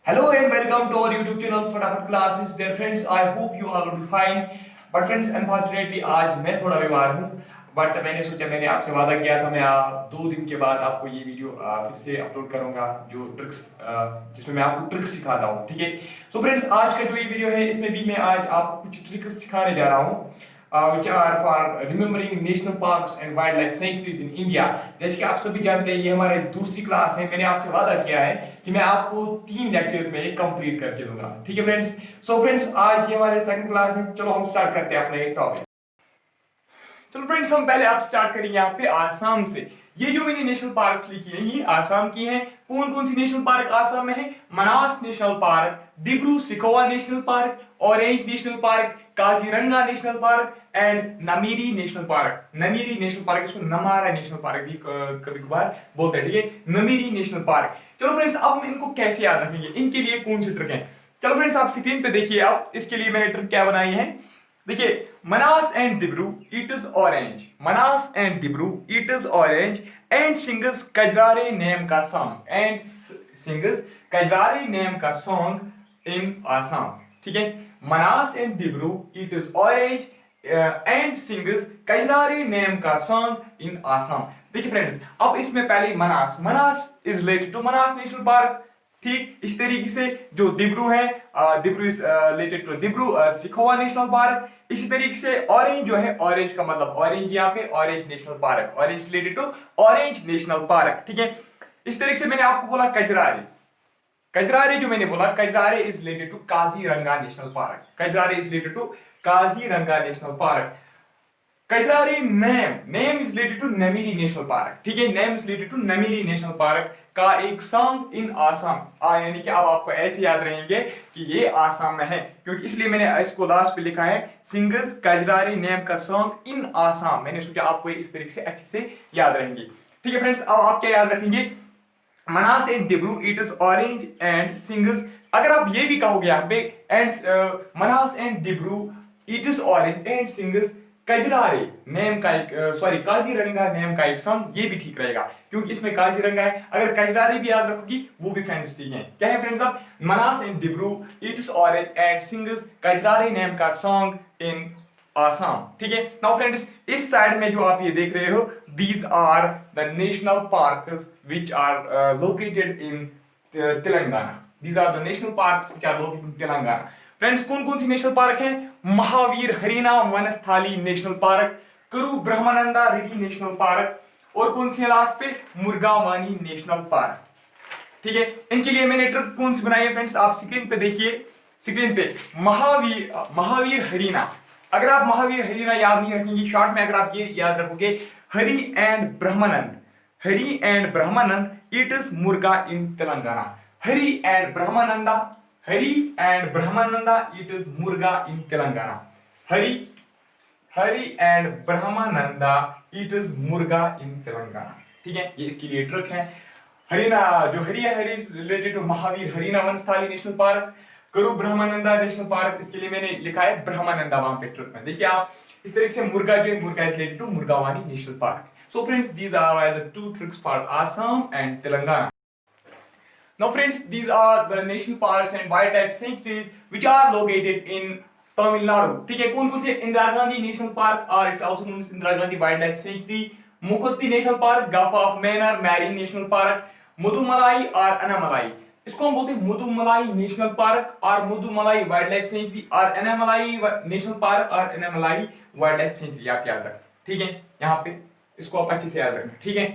Hello and welcome to our YouTube channel फटाफट classes dear friends I hope you all will be fine but friends unfortunately आज मैं थोड़ा बीमार हूँ but मैंने सोचा मैंने आपसे वादा किया था मैं 2 दिन के बाद आपको ये वीडियो फिर से अपलोड करूंगा जो ट्रिक्स जिसमें मैं आपको ट्रिक्स सिखाता हूँ ठीक है। सो फ्रेंड्स आज का जो ये वीडियो है इसमें भी मैं आज आपको कुछ ट्रिक्स सिखाने जा रहा हूँ which are for remembering national parks and wildlife sanctuaries in India। जैसे कि आप सभी जानते हैं ये हमारी दूसरी क्लास है। मैंने आपसे वादा किया है कि मैं आपको 3 लेक्चर्स में ये कंप्लीट करके दूंगा ठीक है फ्रेंड्स। सो फ्रेंड्स आज ये हमारे सेकंड क्लास है। चलो हम स्टार्ट करते हैं अपने टॉपिक। चलो फ्रेंड्स हम पहले आप स्टार्ट करेंगे यहाँ पे आसाम से। ये जो मैंने नेशनल पार्क लिखी है ये आसाम की है। कौन कौन सी नेशनल पार्क आसाम में है? Manas national park, Dibru Saikhowa national park, Orang national park, Kaziranga national park and Nameri national park. Nameri national park इसको नमारा नेशनल पार्क भी कभी कभार बोलते हैं ठीक है, नमीरी नेशनल पार्क। चलो फ्रेंड्स अब हम इनको कैसे याद रखेंगे, इनके लिए कौन सी ट्रिक है? चलो फ्रेंड्स आप स्क्रीन पे देखिए, आप इसके लिए मैंने ट्रिक क्या बनाई है देखिए। Manas and Dibru it is orange, Manas and Dibru it is orange and sings Kajrare name का song, and sings Kajrare name का सॉन्ग इन आसाम ठीक है। Manas and Dibru it is orange and sings Kajrare name का सॉन्ग इन आसाम। देखिए फ्रेंड्स अब इसमें पहले Manas, Manas is related to Manas national park ठीक। इस तरीके से जो डिब्रू है Dibru is related to Dibru Saikhowa national park. इसी तरीके से ऑरेंज जो है, ऑरेंज का मतलब ऑरेंज, यहाँ पे orange national park, orange related to orange national park ठीक है। इस तरीके से मैंने आपको बोला कजरारे, कजरारे जो मैंने बोला Kajrare is related to Kaziranga national park, Kajrare is related to Kaziranga national park. Kajrare name, name is related to Nameri national park ठीक है, name is related to Nameri national park का एक सॉन्ग इन आसाम। यानी कि अब आपको ऐसे याद रहेंगे कि ये आसाम में है, क्योंकि इसलिए मैंने इसको लास्ट पे लिखा है सिंगस कजरारे नेम का सॉन्ग इन आसाम। मैंने सोचा आपको इस तरीके से अच्छे से याद रहेंगे ठीक है फ्रेंड्स। अब आप क्या याद रखेंगे? Manas and Dibru it is orange and sings. अगर आप ये भी कहोगे यहाँ पे and Manas and Dibru it is orange and sings Kajrare name का एक सॉरी काजीरंगा नेम का एक सॉन्ग, ये भी ठीक रहेगा क्योंकि इसमें काजीरंगा है। अगर कजरारे भी याद रखोगी वो भी फ्रेंड्स ठीक है। क्या है फ्रेंड्स? अब Manas and Dibru it is orange and sings Kajrare name का सॉन्ग इन आसाम ठीक है। नाउ फ्रेंड्स इस साइड में जो आप ये देख रहे हो these are the national parks which are located in Telangana, these are the national parks which are located in Telangana. Friends कौन कौन सी नेशनल पार्क हैं? Mahavir Harina Vanasthali national park, Kasu Brahmananda Reddy national park और कौन सी है लास्ट पे? मुर्गावानी नेशनल पार्क ठीक है। इनके लिए मैंने ट्रिक कौन सी बनाई है फ्रेंड्स, आप स्क्रीन पे देखिए, स्क्रीन पे महावीर हरिना। अगर आप महावीर हरिना याद नहीं रखेंगे शॉर्ट में, अगर आप ये याद रखोगे Hari and Brahmanand, Hari and Brahmanand it is murga in Telangana, Hari and Brahmananda, Hari and Brahmananda it is murga in Telangana, Hari and Brahmananda it is murga in Telangana ठीक है। ये इसके लिए ट्रिक है। हरिना जो हरि है, Hari related to Mahavir Harina Vanasthali national park, Kasu Brahmananda national park, इसके लिए मैंने लिखा है ब्रह्मानंदा वहां पे ट्रिक में। देखिए आप इस तरीके से मुर्गा जो है, murga is related to Mrugavani national park. So friends these are the 2 tricks for Assam and Telangana. Now friends, these are the national parks and wildlife sanctuaries which are located in Tamil Nadu. ठीक है, कौन कौन से? इंदिरा गांधी नेशनल पार्क और it's also known as Indira Gandhi wildlife sanctuary, Mukurthi national park, gulf of Mannar marine national park, Mudumalai और अनामलाई। इसको हम बोलते हैं मुदुमलाई नेशनल पार्क और मुदुमलाई वाइल्डलाइफ सेंचुरी और अनामलाई नेशनल पार्क और अनामलाई वाइल्डलाइफ सेंचुरी। आप याद रखें ठीक है, यहाँ पे इसको आप अच्छे से याद रखना ठीक है।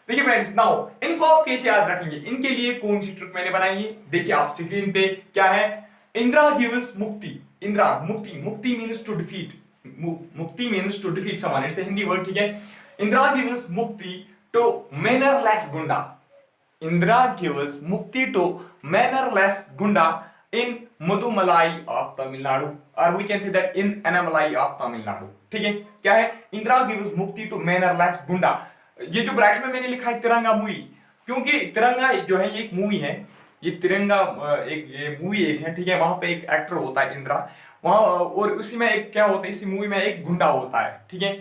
देखिए फ्रेंड्स नाउ इनको आप कैसे याद रखेंगे, इनके लिए कौन सी ट्रिक मैंने बनाई है देखिए आप स्क्रीन पे। क्या है? इंदिरा गिव्स मुक्ति, Indira mukti, mukti means to defeat, mukti means to defeat someone, it's a Hindi word ठीक है। Indira gives mukti to mannerless goonda, Indira gives mukti to mannerless goonda in Mudumalai of Tamil Nadu और we can say that in Anamalai of Tamil Nadu ठीक है। क्या है? Indira gives mukti to mannerless goonda. ये जो ब्रैकेट में मैंने लिखा है तिरंगा मूवी, क्योंकि तिरंगा जो है ये एक मूवी है, ये तिरंगा एक मूवी एक है ठीक है। वहां पे एक एक्टर होता है इंदिरा वहां, और उसी में एक क्या होता है, इसी मूवी में एक गुंडा होता है ठीक है।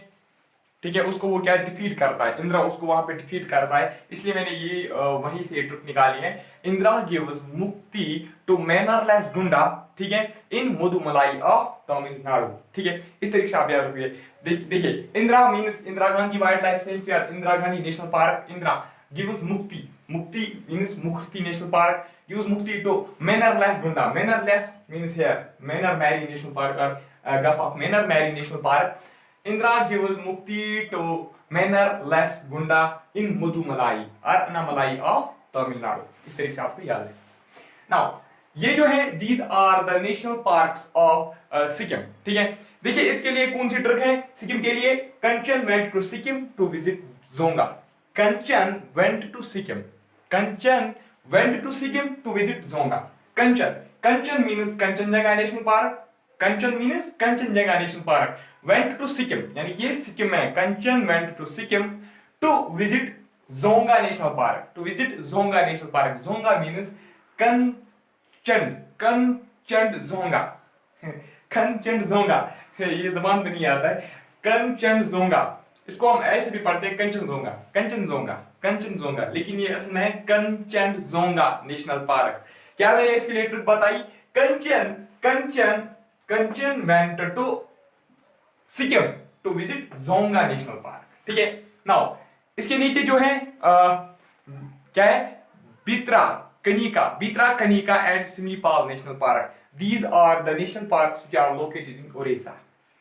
ठीक है, उसको वो क्या डिफीट करता है, इंदिरा उसको वहां पे डिफीट करता है, इसलिए मैंने ये वहीं से ट्रिक निकाली है। Indira gives mukti to mannerless गुंडा, ठीक है, इन मुदुमलाई ऑफ तमिलनाडु। ठीक है, इस तरीके से आप याद रखिए। देखिए, Indira means Indira Gandhi wild life sanctuary, Indira Gandhi national park. Indira gives mukti, mukti means mukti national park, gives mukti to mannerless goonda, mannerless means here Mannar marine national park, gulf of Mannar marine national park. Indra gives mukti to mannerless gunda in Mudumalai or Annamalai of Tamil Nadu। इस तरीके से आपको याद है। Now, ये जो है these are the national parks of Sikkim. ठीक है, देखिए इसके लिए कौन सी ट्रिक है सिक्किम के लिए। Kanchan went to Sikkim to visit Zonga। Kanchan went to Sikkim, Kanchan went to Sikkim to visit Zonga। Kanchan, Kanchan means Kanchenjunga national park, Kanchan means Kanchenjunga national park, went to Sikkim यानी कि सिक्किम में, Kanchan went to Sikkim to visit Zonga national park, to visit Zonga national park. Zonga means Kanchan, Kanchenjunga, Kanchenjunga, ये जबान पे नहीं आता है, कंचनजंगा, इसको हम ऐसे भी पढ़ते हैं कंचनजंगा, कंचनजंगा, कंचनजंगा, लेकिन ये असल में है कंचनजंगा नेशनल पार्क। क्या मैंने इसके लिए ट्रिक बताई, Kanchan, Kanchan, Kanchan went to Sikkim to visit Zonga national park. ठीक है, नाउ इसके नीचे जो है क्या है, Bhitarkanika, Bhitarkanika and Similipal national park. These are the national parks which are located in Orissa।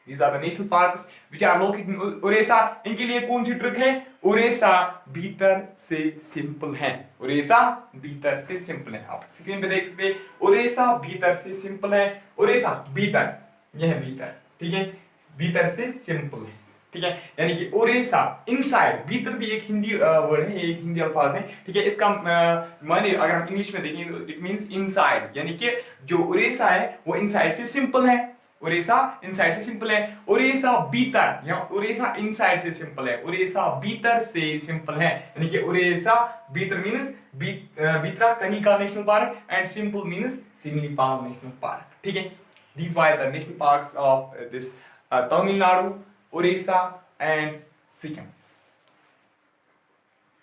These are the national parks which are located in Orissa। इनके लिए कौन सी ट्रिक है, ओरेसा भीतर से सिंपल है, ओरेसा भीतर से सिंपल है। आप स्क्रीन पे देख सकते हैं, ओरेसा भीतर से सिंपल है, ओरेसा भीतर, यह है भीतर, ठीक है, भीतर से सिंपल है। ठीक है, यानी कि ओरेसा इनसाइड, भीतर भी एक हिंदी वर्ड है, एक हिंदी अल्फाज है। ठीक है, इसका माने अगर हम इंग्लिश में देखें तो इट मींस इनसाइड, यानी कि जो ओरेसा है वो इनसाइड से सिंपल है, ओरेसा इनसाइड से सिंपल है। ओरेसा भीतर या ओरेसा इनसाइड से सिंपल है, ओरेसा भीतर से सिंपल है, यानी कि ओरेसा भीतर means Bhitarkanika national park and simple means Similipal national park. ठीक है, these were the national parks of this Tamil Nadu, Orissa and Sikkim।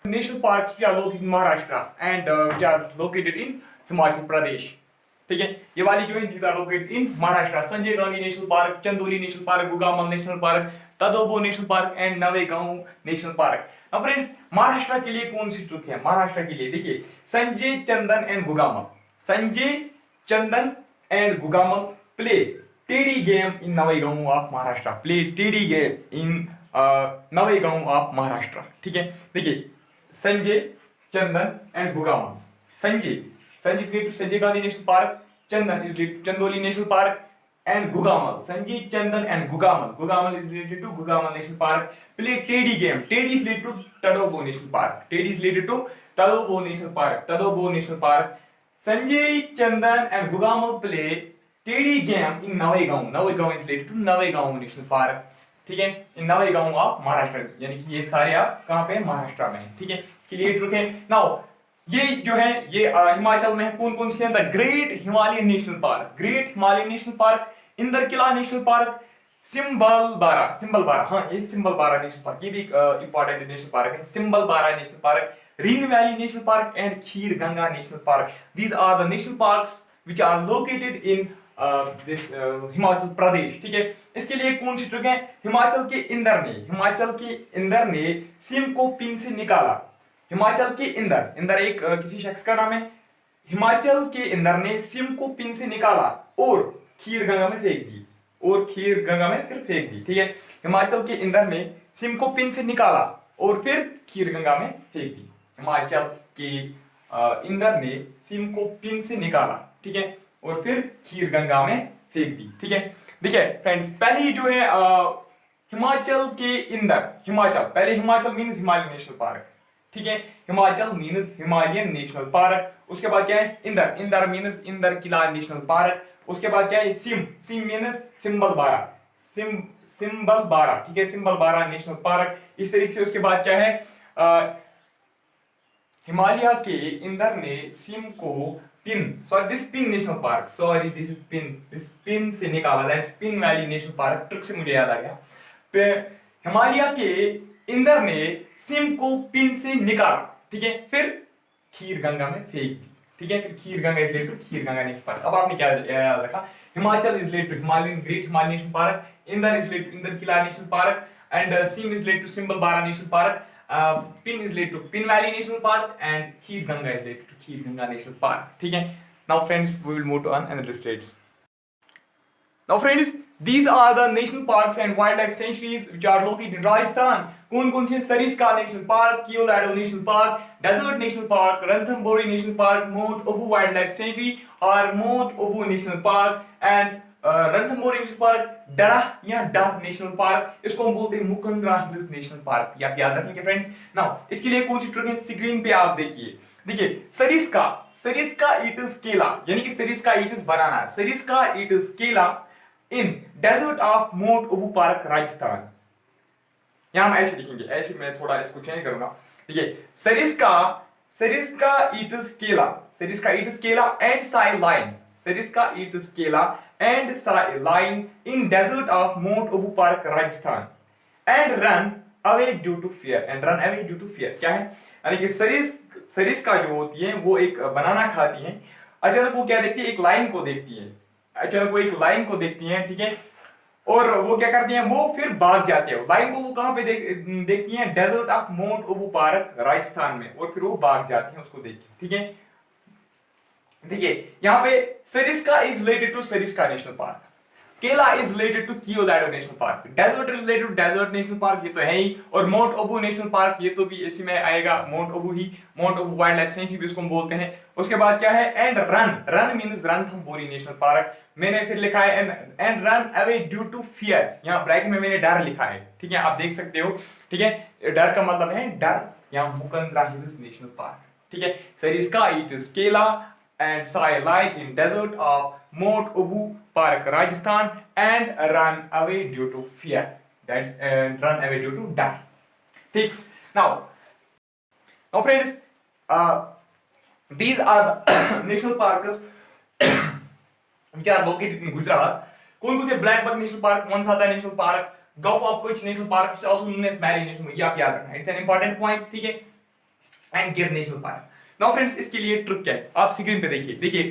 National parks which are located in Maharashtra and which are located in Himachal Pradesh। ठीक है, ये वाली जो है these are located in Maharashtra, Sanjay Gandhi national park, Chandoli national park, Gugamal national park, Tadoba national park and Navegaon national park. अब friends, Maharashtra के लिए कौन सी ट्रिक है, महाराष्ट्र के लिए देखिए, Sanjay Chandan and Gugamal, Sanjay Chandan and Gugamal play teddy game in Navegaon of Maharashtra, play teddy game in Navegaon of Maharashtra. ठीक है, देखिए Sanjay Chandan and Gugamal, Sanjay, Sanjay is related to Sanjay Gandhi national park, Chandan is related to Chandoli national park and Gugamal, Sanjay Chandan and Gugamal, Gugamal is related to Gugamal national park, play teddy game, teddy is related to Tadoba national park, teddy is related to Tadoba national park, Tadoba national park, Sanjay Chandan and Gugamal play teddy game in Navegaon, Navegaon is related to Navegaon national park. ठीक है, इन Navegaon of Maharashtra, यानी कि ये सारे आप कहां पे, महाराष्ट्र में। ठीक है, क्लियर ट्रिक है। नाउ ये जो है ये हिमाचल में है, कौन कौन सी है, the great Himalayan national park, great Himalayan national park, Inderkilla national park, Simbalbara, Simbalbara, हाँ ये सिंबलबारा नेशनल पार्क, ये भी इंपॉर्टेंट नेशनल पार्क है, Simbalbara national park, Pin valley national park and Kheerganga national park. These are the national parks which are located in this Himachal Pradesh. ठीक है, इसके लिए कौन सी ट्रिक है, हिमाचल के इंदर ने, हिमाचल के इंदर ने सिम को पिन से निकाला, हिमाचल के इंदर, इंदर एक किसी शख्स का नाम है, हिमाचल के इंदर ने सिम को पिन से निकाला और खीर गंगा में फेंक दी, और खीर गंगा में फिर फेंक दी। ठीक है, हिमाचल के इंदर ने सिम को पिन से निकाला और फिर खीर गंगा में फेंक दी, हिमाचल के इंदर ने सिम को पिन से निकाला, ठीक है, और फिर खीर गंगा में फेंक दी। ठीक है, देखिए फ्रेंड्स, पहली जो है हिमाचल के इंदर, हिमाचल, पहले Himachal means Himalayan national park, ठीक है, Himachal means Himalayan national park, उसके बाद क्या है, इंदर, इंदर मीन्स इंदर किला नेशनल पार्क, उसके बाद क्या है, SIM, SIM means Simbalbara, Simbalbara, ठीक है, सिंबलबारा नेशनल पार्क। इस तरीके से उसके बाद क्या है, हिमालय के इंदर ने सिम को pin, sorry this pin national park, sorry this is pin, this pin से निकाला, that's pin valley national park, trick से मुझे याद आ गया। हिमालय के इंद्र ने सिम को पिन से निकाला, ठीक है, फिर खीर गंगा में फेंक दी, ठीक है। फिर Kheerganga is related to Kheerganga national park. अब आपने क्या याद रखा, Himachal is related to Himalayan great Himalaya national park, Inder is related to Inderkilla national park, and Sim is related to Simbalbara national park, Pin is related to Pin valley national park, and Kheerganga is related to Kheerganga national park, ठीक है। Now friends, we will move to another states. Now friends, these are the national parks and wildlife sanctuaries which are located in Rajasthan. कौन-कौन से? Sariska national park, Keoladeo national park, desert national park, Ranthambore national park, mount Abu wild life sanctuary और mount Abu national park, and Ranthambore national park, डरा या डर national park, इसको हम बोलते हैं मुकुंदरा हिल्स नेशनल पार्क। ये आप याद रखेंगे फ्रेंड्स। नाउ इसके लिए कौन सी ट्रिक है, स्क्रीन पे आप देखिए सरिस्का, सरिस्का इट इज केला, यानी कि Sariska it is banana, Sariska it is kela in desert of mount Abu park Rajasthan. यहां हम ऐसे लिखेंगे, ऐसे मैं थोड़ा इसको चेंज करूंगा। देखिए Sariska, Sariska it is kela, Sariska it is kela and saline, Sariska it is kela and saline in desert of mount Abu park Rajasthan and run away due to fear, and run away due to fear क्या है, यानी कि सरिस्का जो होती है वो एक बनाना खाती है, अचानक वो क्या देखती है, एक लाइन को देखती है, अचानक वो एक लाइन को देखती हैं, ठीक है, और वो क्या करती हैं, वो फिर भाग जाते हैं। लाइन को वो कहां पे देखती हैं, desert of mount Abu park Rajasthan में, और फिर वो भाग जाती हैं उसको देख के, ठीक है। देखिए यहाँ पे Sariska is related to Sariska national park, केला is related to Keoladeo national park, desert is related to desert national park, ये तो है ही, और माउंट अबू नेशनल पार्क ये तो भी इसी में आएगा, माउंट अबू ही, mount Abu wild life sanctuary भी इसको हम बोलते हैं। उसके बाद क्या है, and run, run means Ranthambore national park, मैंने फिर लिखा है and run away due to fear, यहाँ ब्रैकेट में मैंने डर लिखा है, ठीक है, आप देख सकते हो, ठीक है, डर का मतलब है डर, यहाँ मुकुंदरा हिल्स नेशनल पार्क, ठीक है। सरिस्का इट इज केला and saline in desert of Mount Abu Park, Rajasthan, and run away due to fear. That's run away due to die. ठीक. Now friends, these are the national parks which are located in Gujarat. कौन-कौन से? Black Buck National Park, Mansada National Park, Gulf of Kutch National Park, which is also known as Mary National Park. ये आप याद रखना, it's an important point, ठीक है, and Gir National Park. Now friends, इसके लिए ट्रिक क्या है, आप स्क्रीन पे देखिए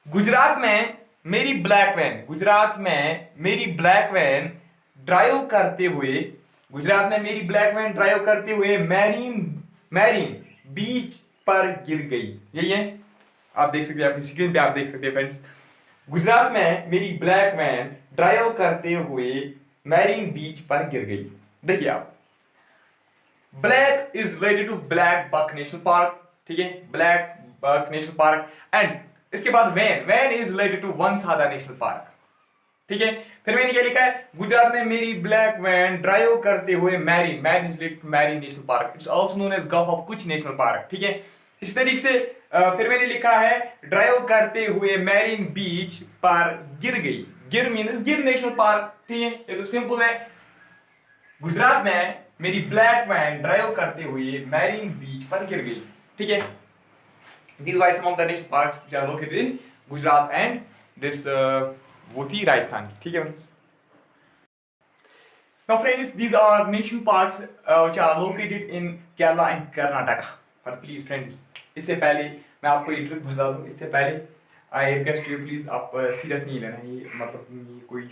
गुजरात में मेरी ब्लैक वैन, गुजरात में मेरी ब्लैक वैन ड्राइव करते हुए, गुजरात में मेरी ब्लैक वैन ड्राइव करते हुए मैरीन बीच पर गिर गई, यही है, आप देख सकते हैं, आपकी स्क्रीन पे आप देख सकते हैं फ्रेंड्स। गुजरात में मेरी ब्लैक वैन ड्राइव करते हुए मैरीन बीच पर गिर गई। देखिए आप, black is related to blackbuck national park, ठीक है, blackbuck national park, and इसके बाद Van is related to Vansda national park, ठीक है। फिर मैंने क्या लिखा है, गुजरात में मेरी ब्लैक वैन ड्राइव करते हुए marine is related to marine national park, it's also known as gulf of Kutch national park, ठीक है। इस तरीके से फिर मैंने लिखा है ड्राइव करते हुए मैरीन बीच पर गिर गई, गिर मींस गिर नेशनल पार्क, ठीक है, ये तो सिंपल है। गुजरात में मेरी ब्लैक वैन ड्राइव करते हुए मैरीन बीच पर गिर गई, ठीक है। These were some of the national parks which are located in Gujarat and this वो थी राजस्थान की, ठीक है friends. Now friends, these are national parks which are located in Kerala and Karnataka. But please friends, इससे पहले मैं आपको ये ट्रिक बता दूं, इससे पहले आई रिक्वेस्ट यू प्लीज, आप सीरियस नहीं लेना, ये मतलब ये कोई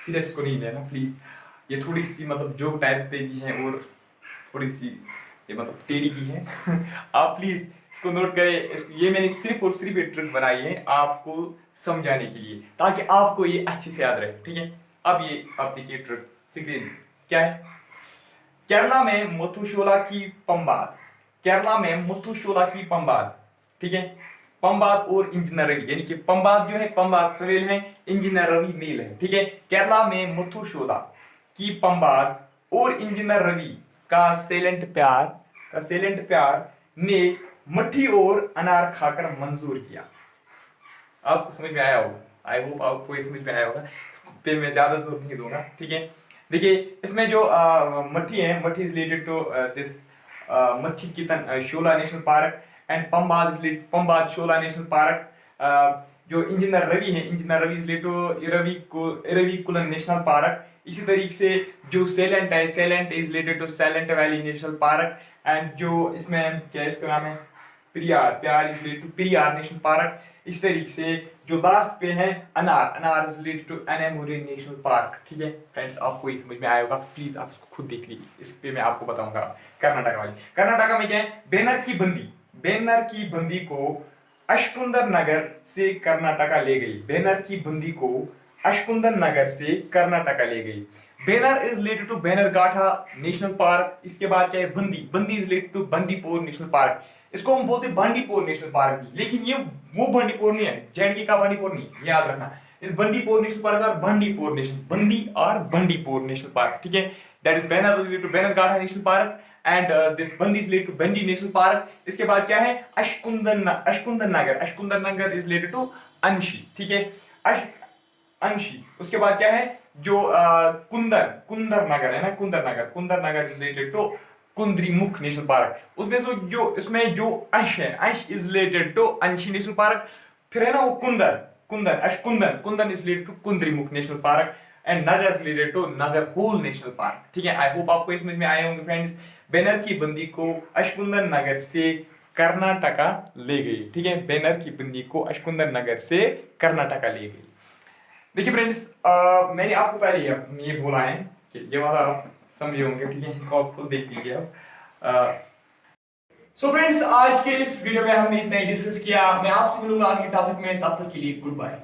सीरियस को नहीं लेना प्लीज, ये थोड़ी सी मतलब जोक टाइप पे भी है और थोड़ी सी ये मतलब टेढ़ी भी है आप प्लीज इसको नोट करें, ये मैंने सिर्फ और सिर्फ एक ट्रिक बनाई है आपको समझाने के लिए, ताकि आपको ये अच्छे से याद रहे, ठीक है। अब ये आप देखिए ट्रिक स्क्रीन क्या है, केरला में मुथुशोला की पंबाद, केरला में मुथुशोला की पंबाद, ठीक है, पंबाद और इंजीनियर रवि, यानी कि पंबाद जो है, पंबाद फीमेल है, इंजीनियर रवि मेल है, ठीक है। केरला में मुथुशोला की पंबाद और इंजीनियर रवि का सेलेंट प्यार ने मट्ठी और अनार खाकर मंजूर किया। आपको समझ में आया होगा, आई होप आपको ये समझ में आया होगा, इसको पे मैं ज्यादा जोर नहीं दूंगा, ठीक है। देखिए इसमें जो मट्ठी है, मट्ठी इज रिलेटेड टू दिस मट्ठी कितन Shola national park and Pambadum Shola national park, जो इंजीनियर रवि है, इंजीनियर रवि लेटो इरविकुलम नेशनल पार्क। इसी तरीके से जो सैलेंट है, silent is related to silent valley national park. And जो इसमें क्या इसका नाम है, पेरियार, प्यार is related to Periyar national park. इस तरीके से जो लास्ट पे है अनार, अनार is related to अनामुरे national park. ठीक है फ्रेंड्स, आपको ये समझ में आया होगा, प्लीज आप इसको खुद देख लीजिए। इस पे मैं आपको बताऊंगा कर्नाटक वाली। कर्नाटका में क्या है, बैनर की बंदी, बैनर की बंदी को अशकुंदर नगर से कर्नाटका ले गई। बैनर की बंदी को अशकुंदर नगर से कर्नाटका ले गई। Banner is related to Bannerghatta national park. इसके बाद क्या है, बंदी, बंदी is related to Bandipur national park. इसको हम बोलते हैं बांडीपुर नेशनल पार्क भी, लेकिन ये वो बांडीपुर नहीं है, जेएंडके का बांडीपुर नहीं, याद रखना। इस बंदीपुर नेशनल पार्क और बांडीपुर नेशनल, बंदी और बांडीपुर नेशनल पार्क। ठीक है, that is banner related to Bannerghatta national park and this बंदी is related to Bandi national park. इसके बाद क्या है, अशकुंदर नगर, अशकुंदर नगर इज रिलेटेड टू अंशी। ठीक है, अंशी। उसके बाद क्या है, जो कुंदर नगर है ना, कुंदर नगर is related to Kudremukh national park. उसमें जो अंश है, अंश is related to Anshi national park. फिर है ना वो कुंदन is related to Kudremukh national park and नगर is related to Nagarhole national park. ठीक है, आई होप आपको समझ में आए होंगे फ्रेंड्स। बैनर की बंदी को अशकुंदर नगर से कर्नाटका ले गई। ठीक है, बैनर की बंदी को अशकुंदर नगर से कर्नाटका ले गई। देखिए फ्रेंड्स, मैंने आपको पहले ये बोला है कि ये वाला आप समझे होंगे। ठीक है, इसको आप खुद देख लीजिए आप। सो फ्रेंड्स, आज के इस वीडियो में हमने इतना ही डिस्कस किया। मैं आपसे मिलूंगा अगले टॉपिक में, तब तक के लिए गुड बाय।